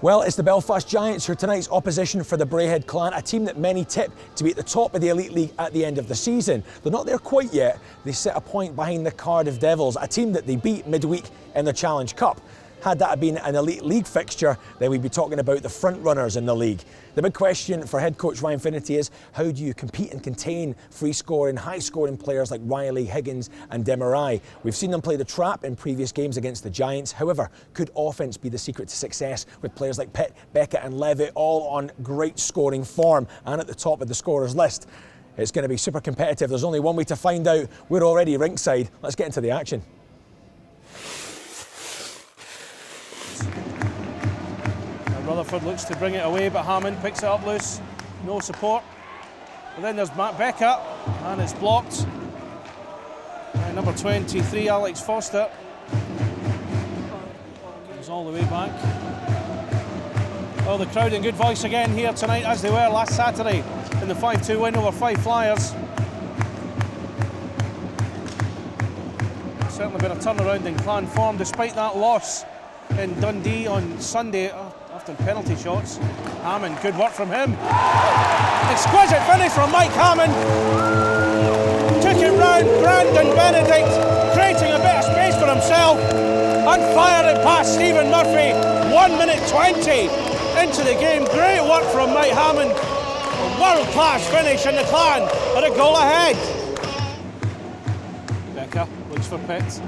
Well, it's the Belfast Giants who are tonight's opposition for the Braehead Clan, a team that many tip to be at the top of the Elite League at the end of the season. They're not there quite yet. They sit a point behind the Cardiff Devils, a team that they beat midweek in the Challenge Cup. Had that been an Elite League fixture, then we'd be talking about the front runners in the league. The big question for head coach Ryan Finnerty is, how do you compete and contain free-scoring, high-scoring players like Riley, Higgins and Demarai? We've seen them play the trap in previous games against the Giants. However, could offence be the secret to success with players like Pitt, Beckett and Levitt all on great scoring form and at the top of the scorers list? It's going to be super competitive. There's only one way to find out. We're already rinkside. Let's get into the action. Rutherford looks to bring it away, but Hammond picks it up loose. No support. But then there's Matt Beckett, and it's blocked. And number 23, Alex Foster, goes all the way back. Oh, the crowd in good voice again here tonight, as they were last Saturday in the 5-2 win over Fife Flyers. Certainly been a turnaround in Clan form, despite that loss in Dundee on Sunday. Often penalty shots. Hammond, good work from him. Exquisite finish from Mike Hammond. Took it round Brandon Benedict, creating a bit of space for himself, and fired it past Stephen Murphy. 1 minute 20 into the game. Great work from Mike Hammond. A world-class finish, and the Clan are a goal ahead. Becker looks for Pitt.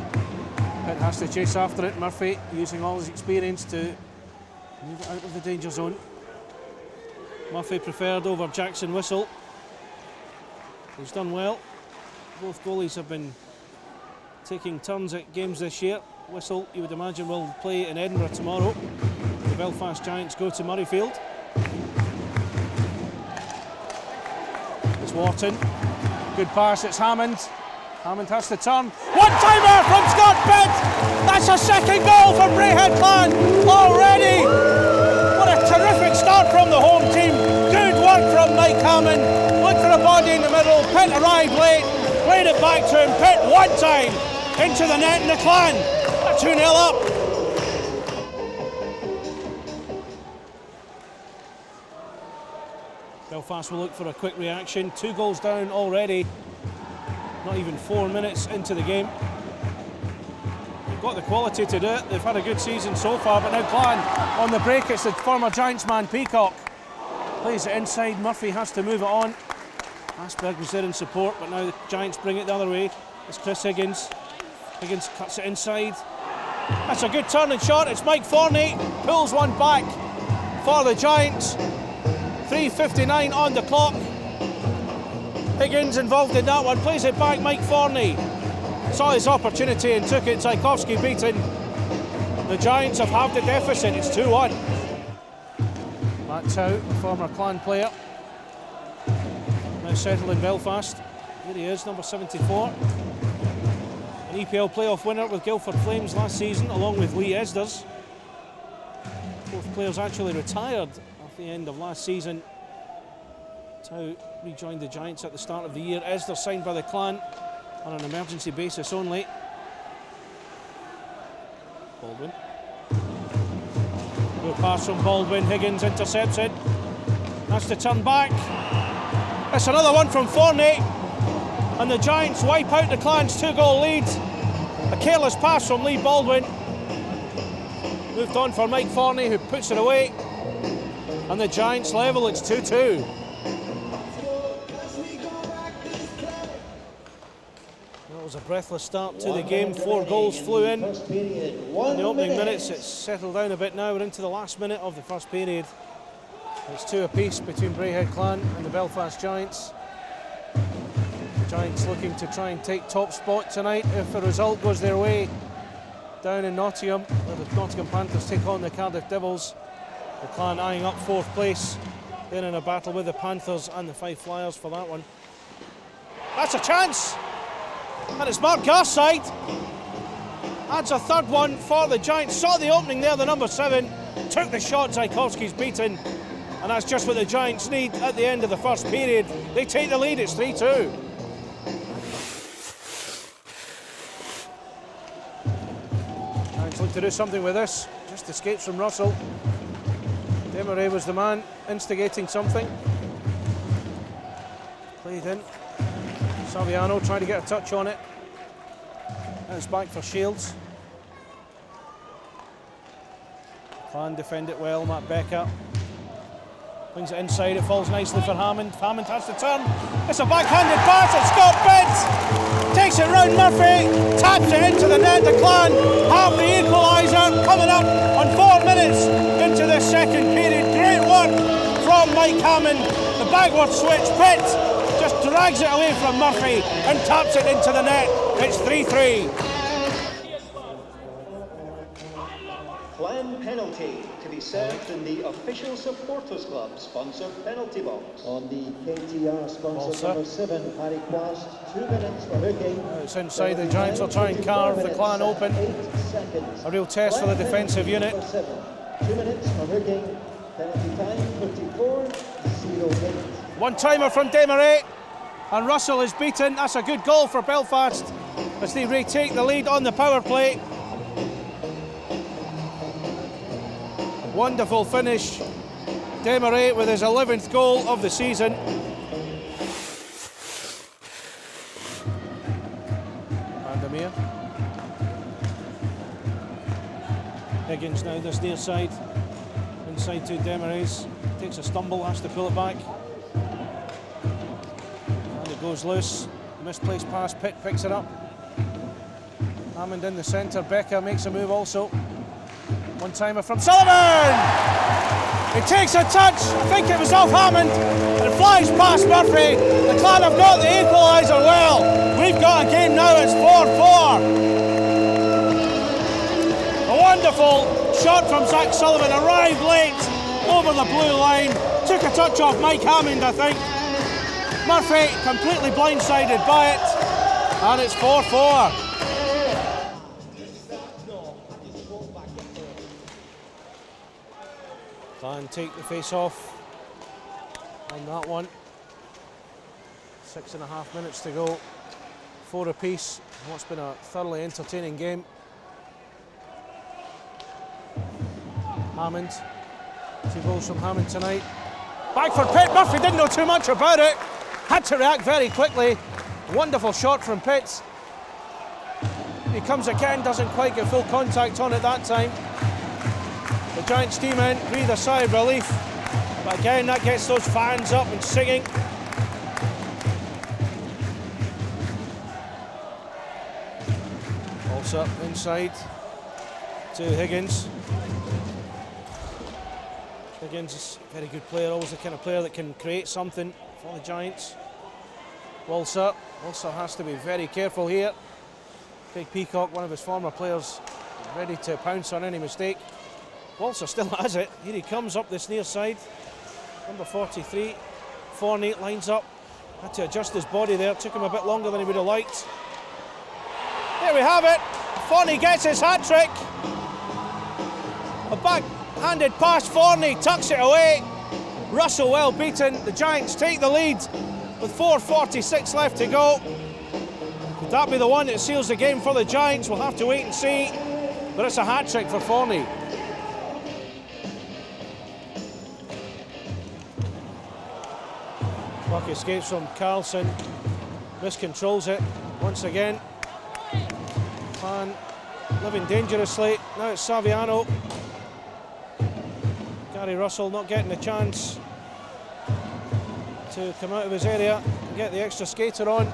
Pitt has to chase after it. Murphy using all his experience to move it out of the danger zone. Murphy preferred over Jackson Whistle. He's done well. Both goalies have been taking turns at games this year. Whistle, you would imagine, will play in Edinburgh tomorrow. The Belfast Giants go to Murrayfield. It's Wharton. Good pass, it's Hammond. Hammond has to turn. One-timer from Scott Pitt! That's a second goal for Braehead Clan already! What a terrific start from the home team. Good work from Mike Hammond. Looked for a body in the middle. Pitt arrived late. Played it back to him. Pitt one time into the net, and the Clan are 2-0 up. Belfast will look for a quick reaction. 2 goals down already. Not even 4 minutes into the game. They've got the quality to do it. They've had a good season so far, but now Clan on the break. It's the former Giants man, Peacock. Plays it inside. Murphy has to move it on. Asperg was there in support, but now the Giants bring it the other way. It's Chris Higgins. Higgins cuts it inside. That's a good turning shot. It's Mike Forney. Pulls one back for the Giants. 3:59 on the clock. Higgins involved in that one, plays it back. Mike Forney saw his opportunity and took it. Zajkowski beaten. The Giants have halved the deficit. It's 2-1. Matt Tow, a former Clan player, now settled in Belfast. Here he is, number 74. An EPL playoff winner with Guildford Flames last season, along with Lee Esders. Both players actually retired at the end of last season. Tow rejoined the Giants at the start of the year. Esders signed by the Clan on an emergency basis only. Baldwin. Good pass from Baldwin. Higgins intercepts it. Has to turn back. That's another one from Forney. And the Giants wipe out the Clan's 2-goal lead. A careless pass from Lee Baldwin. Moved on for Mike Forney, who puts it away. And the Giants level. It's 2-2. It was a breathless start to the game. 4 goals flew in the opening minutes. It's settled down a bit now. We're into the last minute of the first period. It's 2 apiece between Braehead Clan and the Belfast Giants. The Giants looking to try and take top spot tonight if the result goes their way down in Nottingham, where the Nottingham Panthers take on the Cardiff Devils. The Clan eyeing up 4th place. They're in a battle with the Panthers and the Fife Flyers for that one. That's a chance! And it's Mark Garside. Adds a 3rd one for the Giants. Saw the opening there, the number 7. Took the shot, Zajkowski's beaten. And that's just what the Giants need at the end of the first period. They take the lead, it's 3-2. Giants look to do something with this. Just escapes from Russell. Desmarais was the man instigating something. Played in. Saviano trying to get a touch on it. Now it's back for Shields. Clan defend it well, Matt Becker. Brings it inside, it falls nicely for Hammond. Hammond has to turn. It's a backhanded pass, it's Scott Pitt. Takes it round Murphy, taps it into the net. The Clan have the equaliser coming up on 4 minutes into the second period. Great work from Mike Hammond. The backward switch, Pitt just drags it away from Murphy and taps it into the net. It's 3-3. Clan penalty to be served in the official supporters club sponsored penalty box. On the KTR sponsor number 7, Harry Quast, 2 minutes for hooking. It's inside, the Giants will try and carve the Clan open. A real test for the defensive unit. 2 minutes for hooking. Penalty time 54-08. One-timer from Desmarais, and Russell is beaten. That's a good goal for Belfast as they retake the lead on the power play. Wonderful finish. Desmarais with his 11th goal of the season. Vandermeer. Higgins now this near side. Inside to Desmarais. Takes a stumble, has to pull it back. And it goes loose. Misplaced pass, Pitt picks it up. Hammond in the centre, Becker makes a move also. One-timer from Sullivan! He takes a touch, I think it was off Hammond, and it flies past Murphy. The Clan have got the equaliser well. We've got a game now, it's 4-4. A wonderful shot from Zach Sullivan, arrived late over the blue line. Took a touch off Mike Hammond, I think. Murphy completely blindsided by it, and it's 4-4. Clan take the face off on that one. 6.5 minutes to go. 4 apiece. What's been a thoroughly entertaining game. Hammond. 2 goals from Hammond tonight. Back for Pitt. Murphy didn't know too much about it. Had to react very quickly. Wonderful shot from Pitt. He comes again, doesn't quite get full contact on it that time. The Giants team in, breathe a sigh of relief. But again, that gets those fans up and singing. Also inside to Higgins. Higgins is a very good player, always the kind of player that can create something for the Giants. Walser has to be very careful here. Big Peacock, one of his former players, ready to pounce on any mistake. Walser still has it. Here he comes up this near side. Number 43. Forney lines up. Had to adjust his body there. Took him a bit longer than he would have liked. There we have it. Forney gets his hat-trick. A back-handed pass. Forney tucks it away. Russell well beaten. The Giants take the lead with 4:46 left to go. Could that be the one that seals the game for the Giants? We'll have to wait and see. But it's a hat-trick for Forney. Puck escapes from Carlson, miscontrols it once again. Clan living dangerously. Now it's Saviano. Gary Russell not getting a chance to come out of his area and get the extra skater on.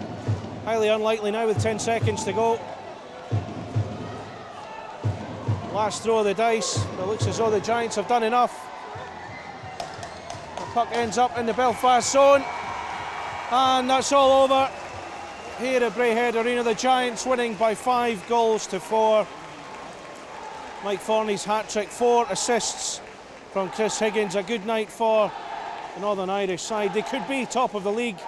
Highly unlikely now with 10 seconds to go. Last throw of the dice. It looks as though the Giants have done enough. The puck ends up in the Belfast zone. And that's all over here at Braehead Arena. The Giants winning by 5-4. Mike Forney's hat-trick, 4 assists from Chris Higgins. A good night for the Northern Irish side. They could be top of the league.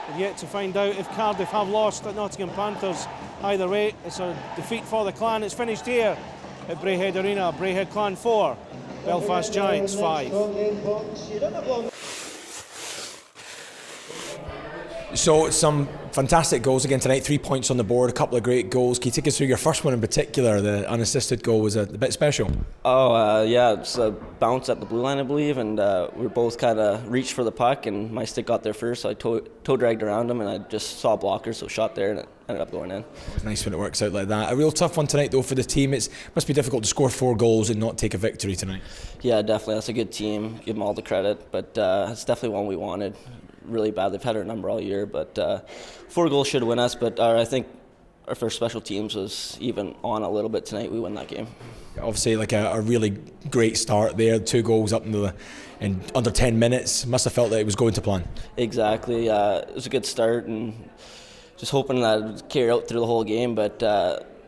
We've yet to find out if Cardiff have lost at Nottingham Panthers. Either way, it's a defeat for the Clan. It's finished here at Braehead Arena. Braehead Clan 4, Belfast Giants 5. So some fantastic goals again tonight, 3 points on the board, a couple of great goals. Can you take us through your first one in particular? The unassisted goal was a bit special. Yeah, it's a bounce at the blue line, I believe, and we both kind of reached for the puck, and my stick got there first, so I toe dragged around him, and I just saw a blocker, so shot there, and it ended up going in. It's nice when it works out like that. A real tough one tonight, though, for the team. It must be difficult to score 4 goals and not take a victory tonight. Yeah, definitely. That's a good team. Give them all the credit, but it's definitely one we wanted really bad. They've had our number all year, but 4 goals should win us, but I think our first special teams was even on a little bit tonight. We won that game. Obviously, like a really great start there. 2 goals up in under 10 minutes. Must have felt that it was going to plan. Exactly. It was a good start, and just hoping that it would carry out through the whole game, but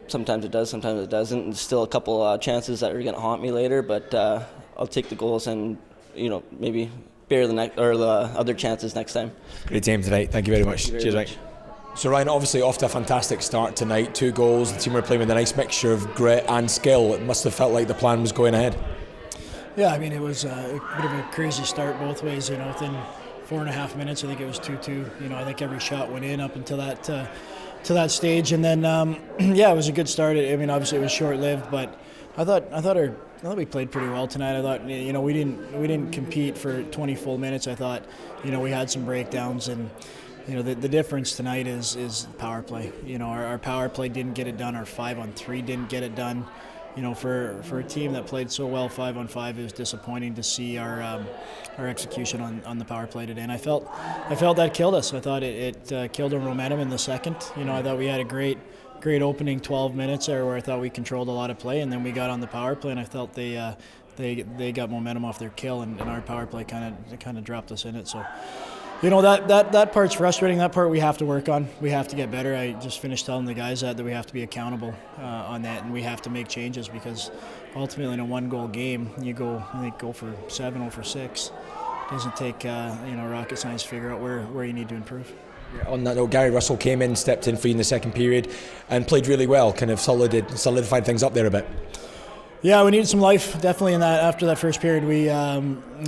sometimes it does, sometimes it doesn't. And still a couple chances that are going to haunt me later, but I'll take the goals and maybe bear the other chances next time. Great game tonight. Thank you very much. Cheers, Mike. So Ryan, obviously off to a fantastic start tonight. 2 goals. The team were playing with a nice mixture of grit and skill. It must have felt like the plan was going ahead. Yeah, I mean, it was a bit of a crazy start both ways. Within 4.5 minutes, I think it was 2-2. I think every shot went in up until that stage, and then yeah, it was a good start. I mean, obviously it was short-lived, but I thought we played pretty well tonight. I thought we didn't compete for 20 full minutes. I thought we had some breakdowns, and the difference tonight is power play. Our power play didn't get it done. Our 5-on-3 didn't get it done. For a team that played so well 5-on-5, it was disappointing to see our execution on the power play today. And I felt that killed us. I thought it killed our momentum in the second. I thought we had a great opening 12 minutes there where I thought we controlled a lot of play, and then we got on the power play, and I felt they got momentum off their kill, and our power play kind of dropped us in it. So. That part's frustrating. That part we have to work on. We have to get better. I just finished telling the guys that we have to be accountable on that, and we have to make changes, because ultimately in a 1-goal game, you go for 7 or for 6. It doesn't take rocket science to figure out where you need to improve. On that note, Gary Russell came in, stepped in for you in the second period, and played really well. Kind of solidified things up there a bit. Yeah, we needed some life definitely in that. After that first period, we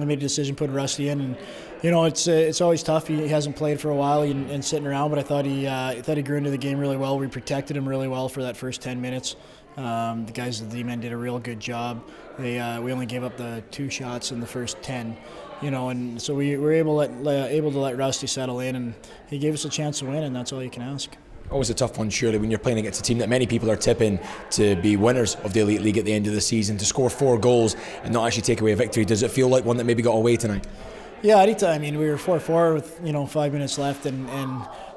made a decision, put Rusty in, and it's always tough. He hasn't played for a while and sitting around, but I thought he grew into the game really well. We protected him really well for that first 10 minutes. The guys at the D-men did a real good job. We only gave up the 2 shots in the first 10, and so we were able to let Rusty settle in, and he gave us a chance to win, and that's all you can ask. Always a tough one, surely, when you're playing against a team that many people are tipping to be winners of the Elite League at the end of the season. To score 4 goals and not actually take away a victory, does it feel like one that maybe got away tonight? Yeah, anytime. I mean, we were 4-4 with 5 minutes left, and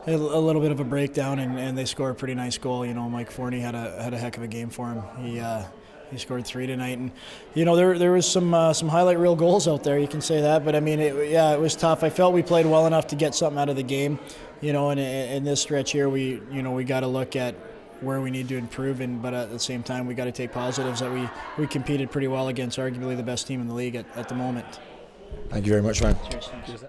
a little bit of a breakdown, and they scored a pretty nice goal. Mike Forney had a heck of a game for him. He scored 3 tonight, and there was some highlight reel goals out there. You can say that, but I mean, it was tough. I felt we played well enough to get something out of the game. And in this stretch here, we got to look at where we need to improve, but at the same time, we got to take positives that we competed pretty well against arguably the best team in the league at the moment. Thank you very much, Ryan. Cheers.